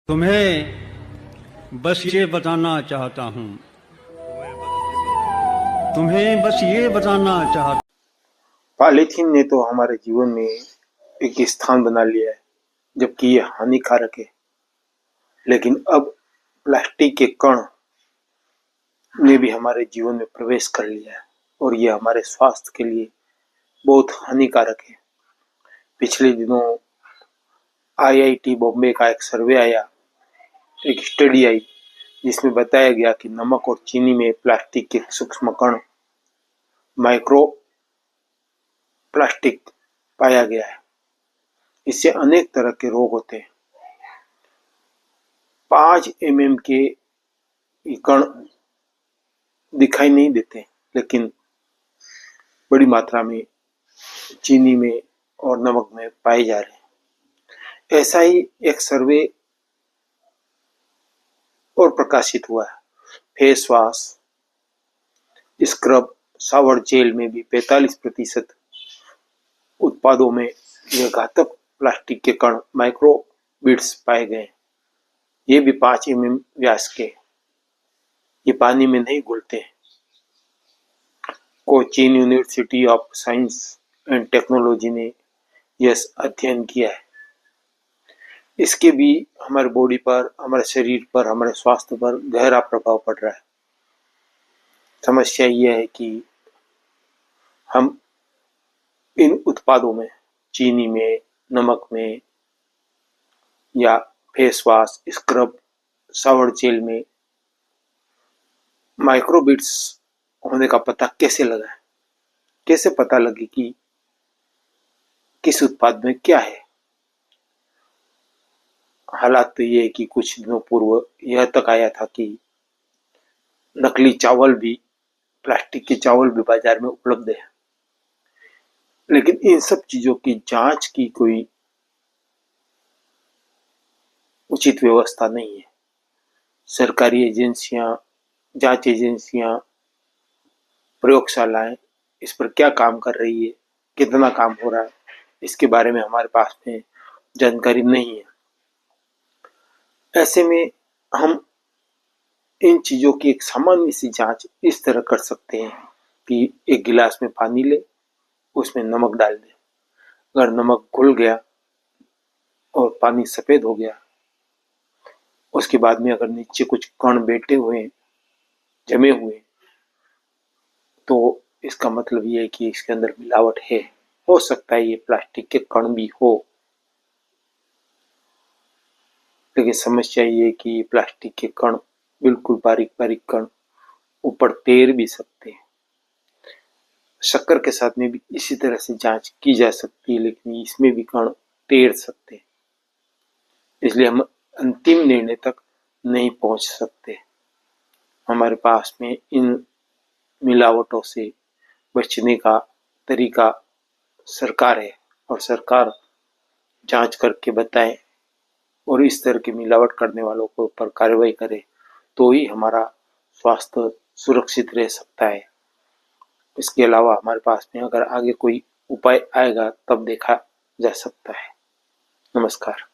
तुम्हें बस ये बताना चाहता हूँ, तुम्हें बस ये बताना चाहता। पॉलीथीन ने तो हमारे जीवन में एक स्थान बना लिया है, जबकि ये हानिकारक है। लेकिन अब प्लास्टिक के कण ने भी हमारे जीवन में प्रवेश कर लिया है और ये हमारे स्वास्थ्य के लिए बहुत हानिकारक है। पिछले दिनों आईआईटी बॉम्बे का एक सर्वे आया, एक स्टडी आई, जिसमें बताया गया कि नमक और चीनी में प्लास्टिक के सूक्ष्म कण माइक्रो प्लास्टिक पाया गया है। इससे अनेक तरह के रोग होते हैं। 5 mm के कण दिखाई नहीं देते, लेकिन बड़ी मात्रा में चीनी में और नमक में पाए जा रहे हैं। ऐसा ही एक सर्वे और प्रकाशित हुआ है। Face wash, scrub, shower gel में भी 45% उत्पादों में यह घातक प्लास्टिक के कण माइक्रो बीड्स पाए गए। ये भी 5 mm व्यास के। ये पानी में नहीं घुलते। Cochin university of science and technology ने यह अध्ययन किया है। इसके भी हमारे बॉडी पर, हमारे शरीर पर, हमारे स्वास्थ्य पर गहरा प्रभाव पड़ रहा है। समस्या यह है कि हम इन उत्पादों में, चीनी में, नमक में या face wash, scrub, shower gel में माइक्रोबिट्स होने का पता कैसे लगाएं? कैसे पता लगे कि किस उत्पाद में क्या है? हालात तो ये है कि कुछ दिनों पूर्व यह तक आया था कि नकली चावल भी, प्लास्टिक के चावल भी बाजार में उपलब्ध है। लेकिन इन सब चीजों की जांच की कोई उचित व्यवस्था नहीं है। सरकारी एजेंसियां, जांच एजेंसियां, प्रयोगशालाएं इस पर क्या काम कर रही है, कितना काम हो रहा है, इसके बारे में हमारे पास में जानकारी नहीं है। ऐसे में हम इन चीजों की एक सामान्य सी जांच इस तरह कर सकते हैं कि एक गिलास में पानी ले, उसमें नमक डाल दें। अगर नमक घुल गया और पानी सफेद हो गया, उसके बाद में अगर नीचे कुछ कण बैठे हुए, जमे हुए, तो इसका मतलब ये है कि इसके अंदर मिलावट है। हो सकता है ये प्लास्टिक के कण भी हो, लेकिन समस्या ये है कि प्लास्टिक के कण बिल्कुल बारीक बारीक कण ऊपर तैर भी सकते हैं। शक्कर के साथ में भी इसी तरह से जांच की जा सकती है, लेकिन इसमें भी कण तैर सकते हैं। इसलिए हम अंतिम निर्णय तक नहीं पहुंच सकते। हमारे पास में इन मिलावटों से बचने का तरीका सरकार है, और सरकार जांच करके बताए और इस तरह की मिलावट करने वालों के ऊपर कार्रवाई करे, तो ही हमारा स्वास्थ्य सुरक्षित रह सकता है। इसके अलावा हमारे पास में अगर आगे कोई उपाय आएगा तब देखा जा सकता है। नमस्कार।